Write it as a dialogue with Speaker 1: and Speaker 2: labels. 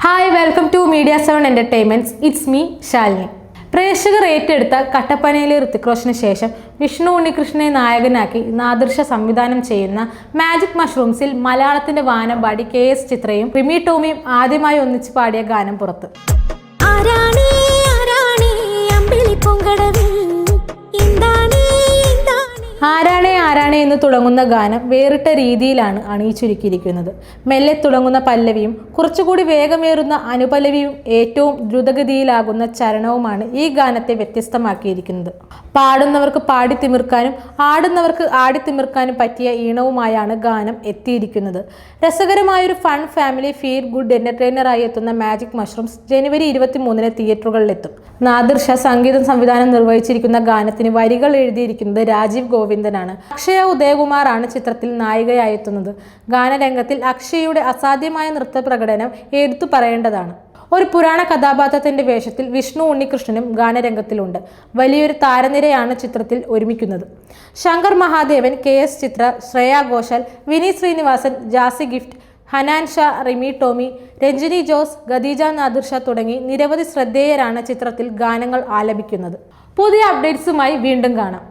Speaker 1: Hi welcome to media 7 entertainments. It's me Shalini. പ്രേക്ഷകർ ഏറ്റെടുത്ത കട്ടപ്പനയിലെ ഋത്തിക് റോഷന് ശേഷം വിഷ്ണു ഉണ്ണികൃഷ്ണനെ നായകനാക്കി നാദിർഷ സംവിധാനം ചെയ്യുന്ന മാജിക് മഷ്റൂംസിൽ മലയാളത്തിന്റെ വാനമ്പാടി KS ചിത്രയും റിമി ടോമിയും ആദ്യമായി ഒന്നിച്ച് പാടിയ ഗാനം പുറത്ത്. ആരാണേ എന്ന് തുടങ്ങുന്ന ഗാനം വേറിട്ട രീതിയിലാണ് അണിയിച്ചൊരുക്കിയിരിക്കുന്നത്. മെല്ലെ തുടങ്ങുന്ന പല്ലവിയും കുറച്ചുകൂടി വേഗമേറുന്ന അനുപല്ലവിയും ഏറ്റവും ദ്രുതഗതിയിലാകുന്ന ചരണവുമാണ് ഈ ഗാനത്തെ വ്യത്യസ്തമാക്കിയിരിക്കുന്നത്. പാടുന്നവർക്ക് പാടിത്തിമിർക്കാനും ആടുന്നവർക്ക് ആടിത്തിമിർക്കാനും പറ്റിയ ഈണവുമായാണ് ഗാനം എത്തിയിരിക്കുന്നത്. രസകരമായൊരു ഫൺ ഫാമിലി ഫീൽ ഗുഡ് എന്റർടൈനറായി എത്തുന്ന മാജിക് മഷ്റൂംസ് ജനുവരി 23-ന് തിയേറ്ററുകളിലെത്തും. നാദിർഷ സംഗീതം സംവിധാനം നിർവഹിച്ചിരിക്കുന്ന ഗാനത്തിന് വരികൾ എഴുതിയിരിക്കുന്നത് രാജീവ് ഗോവിന്ദനാണ്. അക്ഷയ ഉദയകുമാറാണ് ചിത്രത്തിൽ നായികയായെത്തുന്നത്. ഗാനരംഗത്തിൽ അക്ഷയയുടെ അസാധ്യമായ നൃത്ത പ്രകടനം എടുത്തു പറയേണ്ടതാണ്. ഒരു പുരാണ കഥാപാത്രത്തിന്റെ വേഷത്തിൽ വിഷ്ണു ഉണ്ണികൃഷ്ണനും ഗാനരംഗത്തിലുണ്ട്. വലിയൊരു താരനിരയാണ് ചിത്രത്തിൽ ഒരുമിക്കുന്നത്. ശങ്കർ മഹാദേവൻ, KS ചിത്ര, ശ്രേയ ഘോഷാൽ, വിനീത് ശ്രീനിവാസൻ, ജാസി ഗിഫ്റ്റ്, ഹനാൻ ഷാ, റിമി ടോമി, രഞ്ജിനി ജോസ്, ഖദീജ നാദിർഷ തുടങ്ങി നിരവധി ശ്രദ്ധേയരാണ് ചിത്രത്തിൽ ഗാനങ്ങൾ ആലപിക്കുന്നത്. പുതിയ അപ്ഡേറ്റ്സുമായി വീണ്ടും കാണാം.